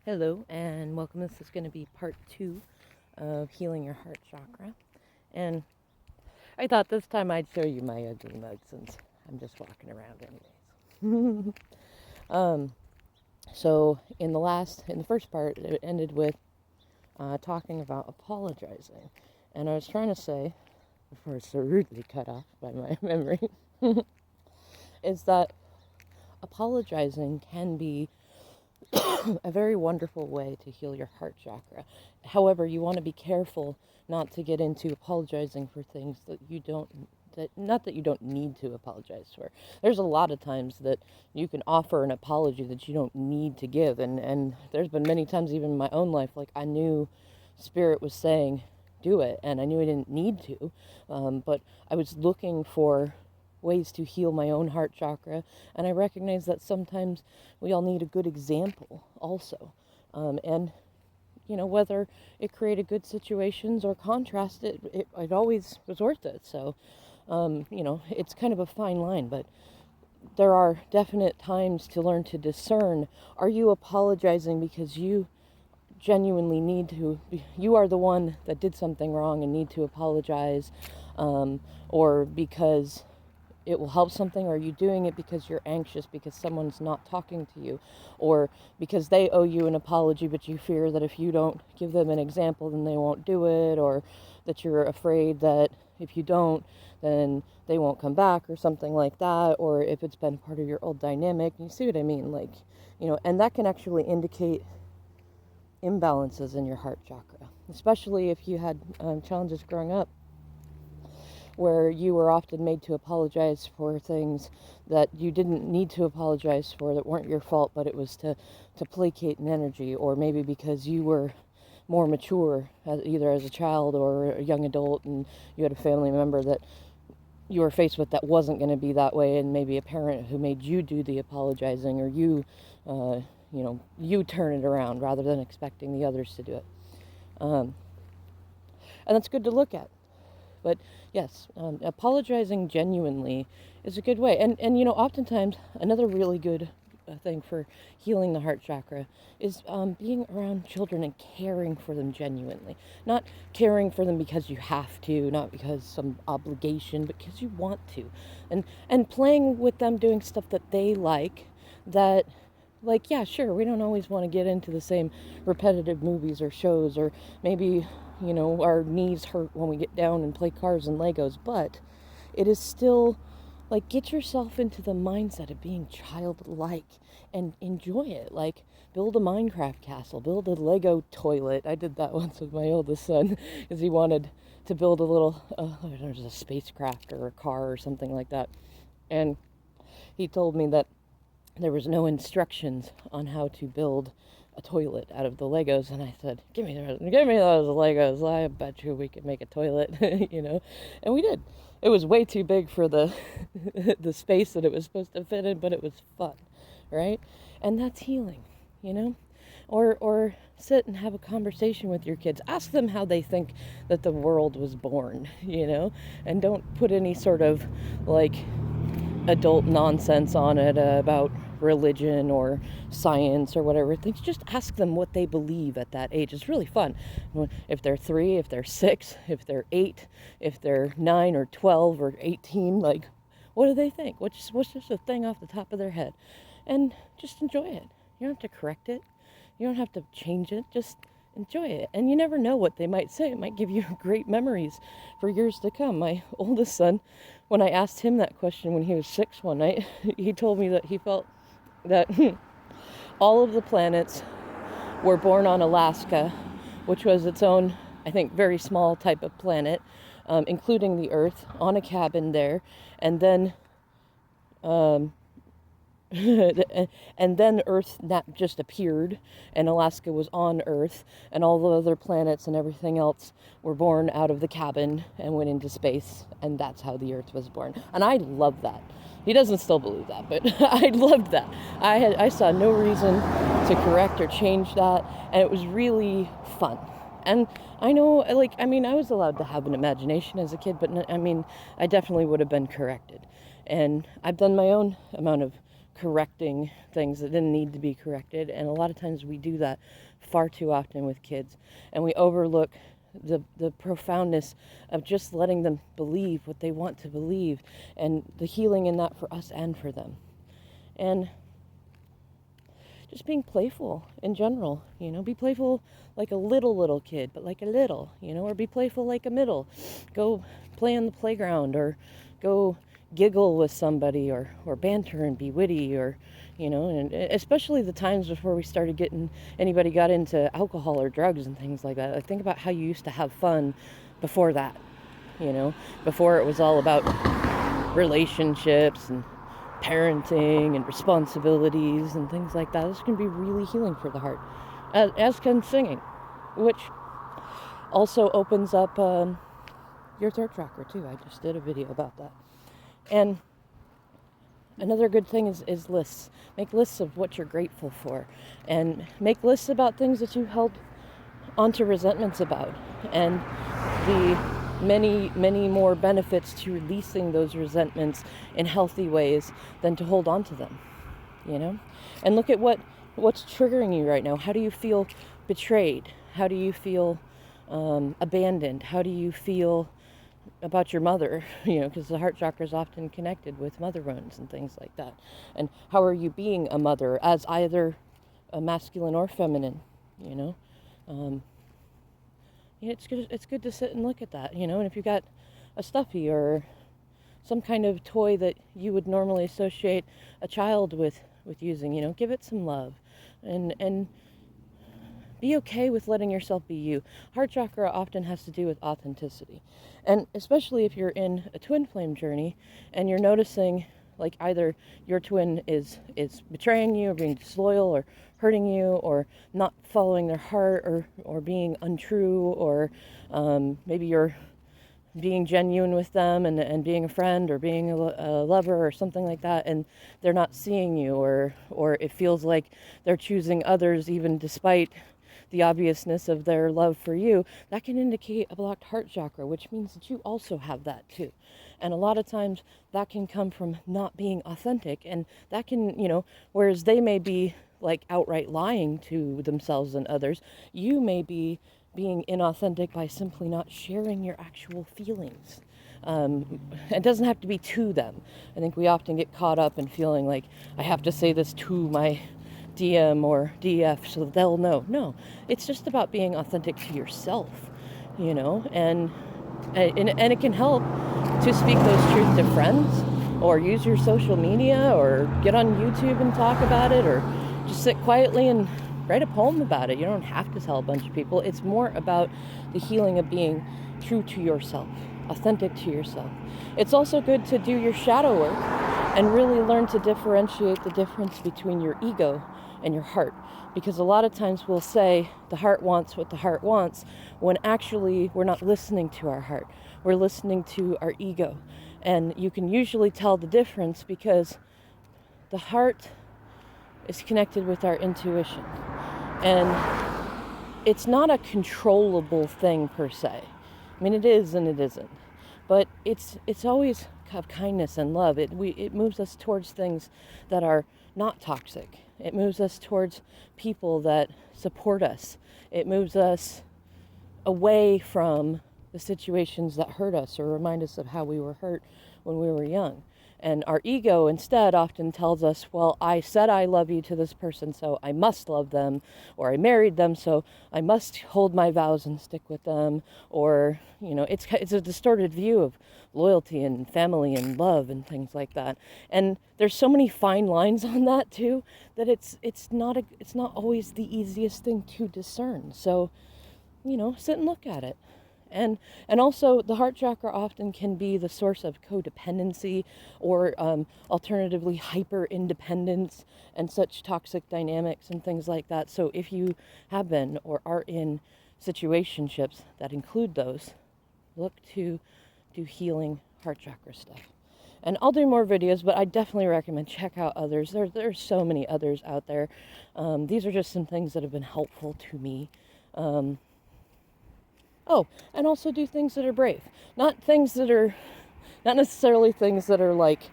Hello and welcome. This is going to be part 2 of healing your heart chakra. And I thought this time I'd show you my ugly mug since I'm just walking around anyways. So in the first part, it ended with talking about apologizing. And I was trying to say, before it's so rudely cut off by my memory, is that apologizing can be a very wonderful way to heal your heart chakra. However, you want to be careful not to get into apologizing for things that you don't not that you don't need to apologize for. There's a lot of times that you can offer an apology that you don't need to give, and there's been many times even in my own life, like I knew Spirit was saying do it, and I knew I didn't need to, but I was looking for ways to heal my own heart chakra, and I recognize that sometimes we all need a good example also, and whether it created good situations or contrast it always was worth it. So it's kind of a fine line, but there are definite times to learn to discern. Are you apologizing because you genuinely need to, you are the one that did something wrong and need to apologize, or because it will help something? Or are you doing it because you're anxious because someone's not talking to you, or because they owe you an apology but you fear that if you don't give them an example then they won't do it, or that you're afraid that if you don't then they won't come back or something like that, or if it's been part of your old dynamic. You see what I mean? And that can actually indicate imbalances in your heart chakra, especially if you had challenges growing up where you were often made to apologize for things that you didn't need to apologize for, that weren't your fault, but it was to placate an energy, or maybe because you were more mature, either as a child or a young adult, and you had a family member that you were faced with that wasn't going to be that way, and maybe a parent who made you do the apologizing, or you turn it around rather than expecting the others to do it. And that's good to look at. But yes, apologizing genuinely is a good way. And oftentimes, another really good thing for healing the heart chakra is being around children and caring for them genuinely. Not caring for them because you have to, not because some obligation, but because you want to. And playing with them, doing stuff that they like, that, like, yeah, sure, we don't always want to get into the same repetitive movies or shows, or maybe our knees hurt when we get down and play cars and Legos, but it is still like, get yourself into the mindset of being childlike and enjoy it. Like, build a Minecraft castle, build a Lego toilet. I did that once with my oldest son because he wanted to build a little, there's a spacecraft or a car or something like that. And he told me that there was no instructions on how to build a toilet out of the Legos, and I said, give me those Legos, I bet you we could make a toilet. And we did. It was way too big for the the space that it was supposed to fit in, but it was fun, right? And that's healing, or sit and have a conversation with your kids. Ask them how they think that the world was born, and don't put any sort of like adult nonsense on it about religion or science or whatever things. Just ask them what they believe at that age. It's really fun. If they're 3, if they're 6, if they're 8, if they're 9 or 12 or 18, like, what do they think? What's just a thing off the top of their head? And just enjoy it. You don't have to correct it. You don't have to change it. Just enjoy it. And you never know what they might say. It might give you great memories for years to come. My oldest son, when I asked him that question when he was 6 one night, he told me that he felt that all of the planets were born on Alaska, which was its own, I think, very small type of planet, including the Earth, on a cabin there, and then and then Earth not just appeared, and Alaska was on Earth, and all the other planets and everything else were born out of the cabin and went into space, and that's how the Earth was born. And I love that. He doesn't still believe that, but I loved that. I saw no reason to correct or change that, and it was really fun. And I know, I was allowed to have an imagination as a kid, but I definitely would have been corrected. And I've done my own amount of correcting things that didn't need to be corrected. And a lot of times we do that far too often with kids, and we overlook the profoundness of just letting them believe what they want to believe, and the healing in that for us and for them. And just being playful in general, be playful like a little kid, but like a little, or be playful like a middle. Go play on the playground, or go giggle with somebody, or banter and be witty, or and especially the times before anybody got into alcohol or drugs and things like that. I think about how you used to have fun before that, before it was all about relationships and parenting and responsibilities and things like that. This can be really healing for the heart, as can singing, which also opens up your throat chakra too. I just did a video about that. And another good thing is lists. Make lists of what you're grateful for, and make lists about things that you held onto resentments about, and the many more benefits to releasing those resentments in healthy ways than to hold on to them, and look at what's triggering you right now. How do you feel betrayed? How do you feel abandoned? How do you feel about your mother, because the heart chakra is often connected with mother wounds and things like that. And how are you being a mother, as either a masculine or feminine, it's good to sit and look at that, and if you got a stuffy or some kind of toy that you would normally associate a child with using, give it some love, and be okay with letting yourself be you. Heart chakra often has to do with authenticity. And especially if you're in a twin flame journey and you're noticing like either your twin is betraying you or being disloyal or hurting you or not following their heart or being untrue, or maybe you're being genuine with them and being a friend or being a lover or something like that, and they're not seeing you, or it feels like they're choosing others even despite the obviousness of their love for you. That can indicate a blocked heart chakra, which means that you also have that too. And a lot of times that can come from not being authentic, and that can, whereas they may be like outright lying to themselves and others, you may be being inauthentic by simply not sharing your actual feelings. It doesn't have to be to them. I think we often get caught up in feeling like I have to say this to my DM or DF so they'll know. No, it's just about being authentic to yourself, and it can help to speak those truths to friends, or use your social media, or get on YouTube and talk about it, or just sit quietly and write a poem about it. You don't have to tell a bunch of people. It's more about the healing of being true to yourself, authentic to yourself. It's also good to do your shadow work and really learn to differentiate the difference between your ego and your heart. Because a lot of times we'll say the heart wants what the heart wants, when actually we're not listening to our heart. We're listening to our ego. And you can usually tell the difference because the heart is connected with our intuition. And it's not a controllable thing per se. I mean, it is and it isn't. But it's always of kindness and love. It moves us towards things that are not toxic. It moves us towards people that support us. It moves us away from the situations that hurt us or remind us of how we were hurt when we were young. And our ego instead often tells us, well, I said I love you to this person, so I must love them, or I married them, so I must hold my vows and stick with them, or, it's a distorted view of loyalty and family and love and things like that. And there's so many fine lines on that too, that it's not always the easiest thing to discern. So, sit and look at it. And also the heart chakra often can be the source of codependency, or alternatively hyper independence and such toxic dynamics and things like that. So if you have been or are in situationships that include those, look to do healing heart chakra stuff. And I'll do more videos, but I definitely recommend check out others. There's so many others out there. These are just some things that have been helpful to me. Oh, and also do things that are brave. Not necessarily things that are like